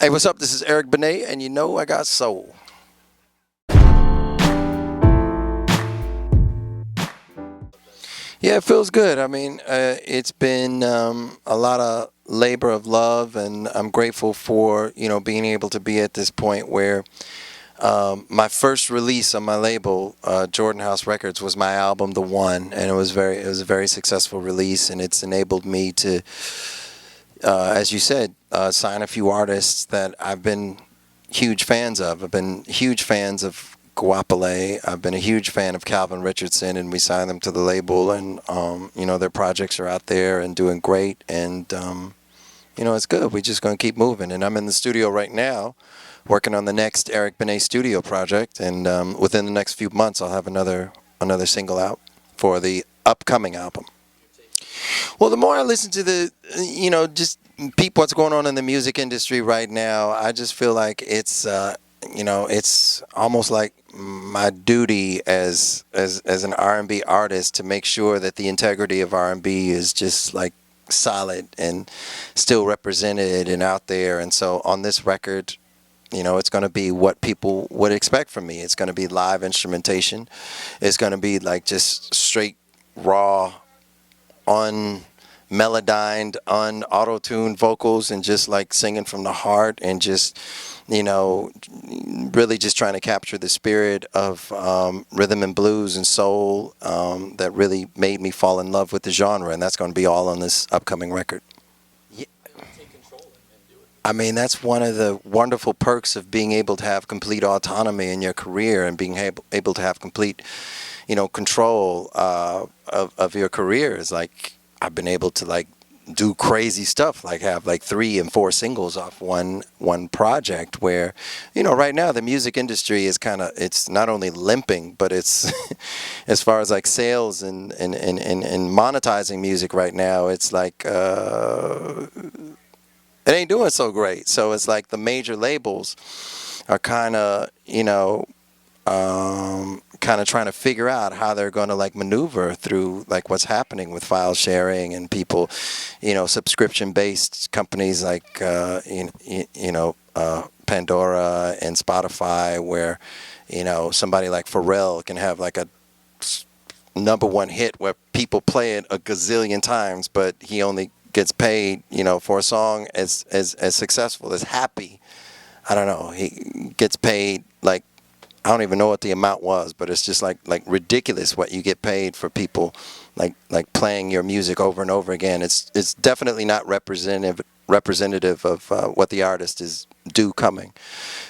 Hey, what's up? This is Eric Benet, and you know I got soul. Yeah, it feels good. I mean, it's been a lot of labor of love, and I'm grateful for being able to be at this point where my first release on my label, Jordan House Records, was my album, The One, and it was a very successful release, and it's enabled me to, as you said, sign a few artists that I've been huge fans of. I've been huge fans of Goapele. I've been a huge fan of Calvin Richardson, and we signed them to the label, and their projects are out there and doing great, and it's good. We're just gonna keep moving, and I'm in the studio right now, working on the next Eric Benet studio project, and within the next few months, I'll have another single out for the upcoming album. Well, the more I listen to just peep what's going on in the music industry right now, I just feel like it's almost like my duty as an R&B artist to make sure that the integrity of R&B is just like solid and still represented and out there. And so on this record, it's going to be what people would expect from me. It's going to be live instrumentation. It's going to be like just straight raw, unmelodined, un-auto-tuned vocals, and just like singing from the heart, and just really just trying to capture the spirit of rhythm and blues and soul that really made me fall in love with the genre, and that's going to be all on this upcoming record. Yeah. I mean, that's one of the wonderful perks of being able to have complete autonomy in your career, and being able to have complete control of your career. Is like I've been able to like do crazy stuff, like have like 3 and 4 singles off one project, where right now the music industry is it's not only limping, but it's as far as like sales and monetizing music right now, it's like it ain't doing so great. So it's like the major labels are trying to figure out how they're going to like maneuver through like what's happening with file sharing and people, subscription-based companies like Pandora and Spotify, where somebody like Pharrell can have like a #1 hit where people play it a gazillion times, but he only gets paid for a song as successful as Happy. I don't know, he gets paid like, I don't even know what the amount was, but it's just like ridiculous what you get paid for people like playing your music over and over again. It's definitely not representative of what the artist is due coming.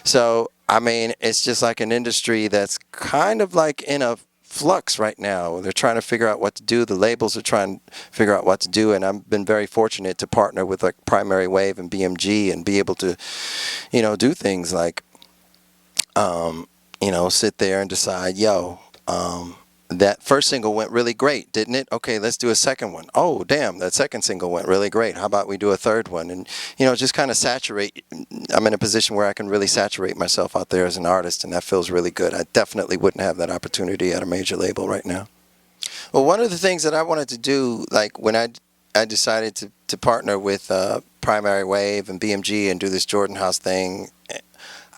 So I mean, it's just like an industry that's kind of like in a flux right now. They're trying to figure out what to do. The labels are trying to figure out what to do, and I've been very fortunate to partner with like Primary Wave and BMG and be able to do things like sit there and decide, that first single went really great, didn't it? Okay, let's do a second one. Oh, damn, that second single went really great. How about we do a third one? And, just kind of saturate. I'm in a position where I can really saturate myself out there as an artist, and that feels really good. I definitely wouldn't have that opportunity at a major label right now. Well, one of the things that I wanted to do, like when I decided to partner with Primary Wave and BMG and do this Jordan House thing,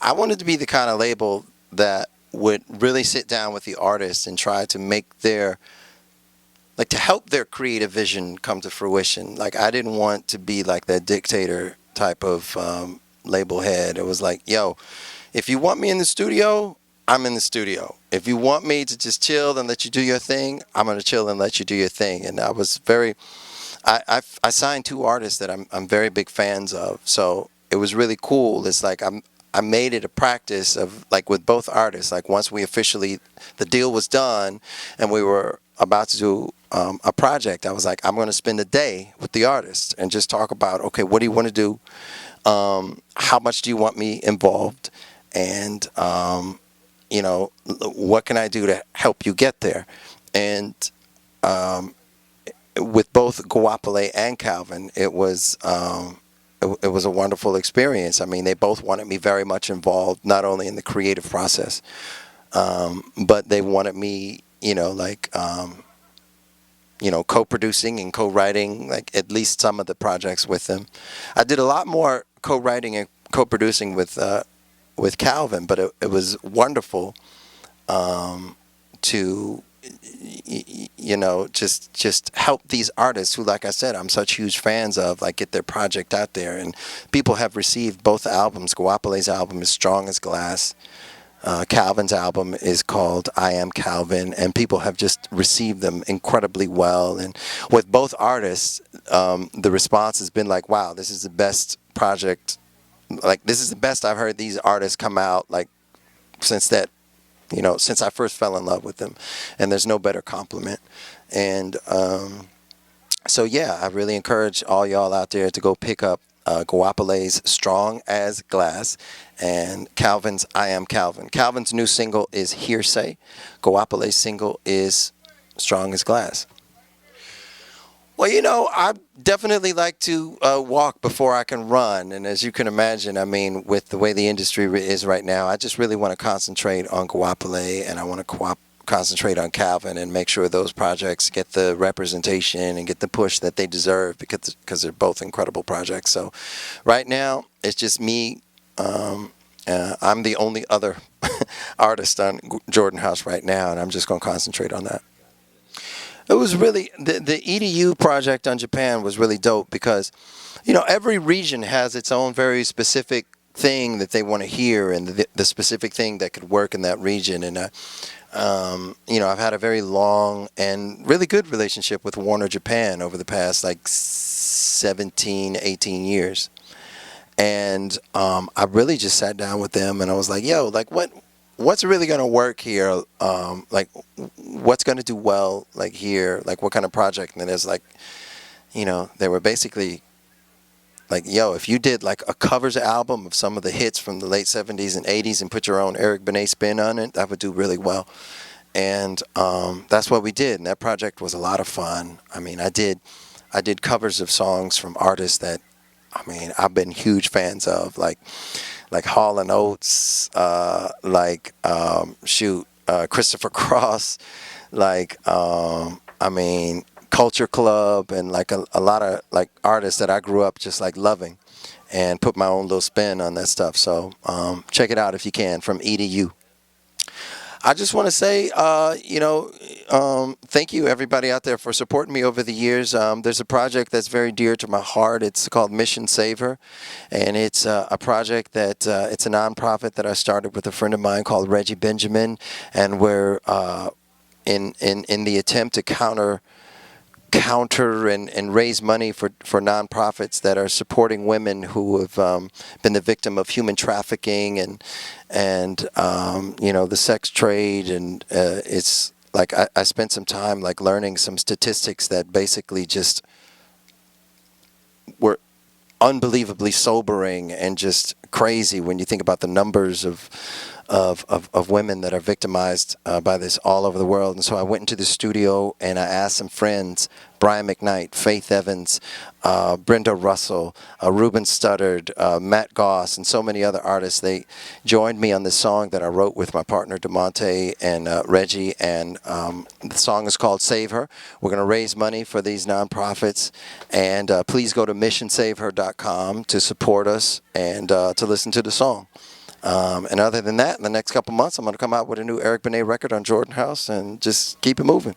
I wanted to be the kind of label that would really sit down with the artists and try to make to help their creative vision come to fruition. Like, I didn't want to be like that dictator type of label head. It was like, if you want me in the studio, I'm in the studio. If you want me to just chill and let you do your thing, I'm going to chill and let you do your thing. And I was I signed 2 artists that I'm very big fans of. So it was really cool. It's like I made it a practice of like with both artists, like once the deal was done and we were about to do a project, I was like, I'm going to spend a day with the artist and just talk about, okay, what do you want to do? How much do you want me involved? And, what can I do to help you get there? And with both Goapele and Calvin, it was a wonderful experience. I mean, they both wanted me very much involved, not only in the creative process, but they wanted me, co-producing and co-writing, like at least some of the projects with them. I did a lot more co-writing and co-producing with Calvin, but it was wonderful to just help these artists who, like I said, I'm such huge fans of, like, get their project out there. And people have received both albums. Goapele's album is Strong as Glass. Calvin's album is called I Am Calvin, and people have just received them incredibly well. And with both artists, the response has been like, wow, this is the best project. Like, this is the best I've heard these artists come out, like, since I first fell in love with them. And there's no better compliment. And so, yeah, I really encourage all y'all out there to go pick up Goapele's Strong as Glass and Calvin's I Am Calvin. Calvin's new single is Hearsay. Goapele's single is Strong as Glass. Well, I definitely like to walk before I can run. And as you can imagine, I mean, with the way the industry is right now, I just really want to concentrate on Goapele, and I want to concentrate on Calvin and make sure those projects get the representation and get the push that they deserve, because they're both incredible projects. So right now, it's just me. I'm the only other artist on Jordan House right now, and I'm just going to concentrate on that. It was really, the EDU project on Japan was really dope because, every region has its own very specific thing that they want to hear, and the specific thing that could work in that region. And, I've had a very long and really good relationship with Warner Japan over the past, like, 17, 18 years. And I really just sat down with them and I was like, yo, like, what's really going to work here? Like, what's going to do well, like, here? Like, what kind of project? And then there's, like, they were basically like, yo, if you did, like, a covers album of some of the hits from the late 70s and 80s and put your own Eric Benet spin on it, that would do really well. And that's what we did. And that project was a lot of fun. I mean, I did covers of songs from artists that, I mean, I've been huge fans of, like Hall and Oates, Christopher Cross, Culture Club, and like a lot of, like, artists that I grew up just, like, loving, and put my own little spin on that stuff. So check it out if you can, from EDU. I just want to say, thank you, everybody out there, for supporting me over the years. There's a project that's very dear to my heart. It's called Mission Save Her, and it's a project that it's a nonprofit that I started with a friend of mine called Reggie Benjamin, and we're in the attempt to counter and raise money for nonprofits that are supporting women who have been the victim of human trafficking and the sex trade. And it's like I spent some time, like, learning some statistics that basically just were unbelievably sobering and just crazy when you think about the numbers of women that are victimized by this all over the world. And so I went into the studio and I asked some friends, Brian McKnight, Faith Evans, Brenda Russell, Ruben Studdard, Matt Goss, and so many other artists. They joined me on this song that I wrote with my partner DeMonte and Reggie, and the song is called Save Her. We're going to raise money for these nonprofits, and please go to missionsaveher.com to support us and to listen to the song. And other than that, in the next couple months, I'm going to come out with a new Eric Benet record on Jordan House and just keep it moving.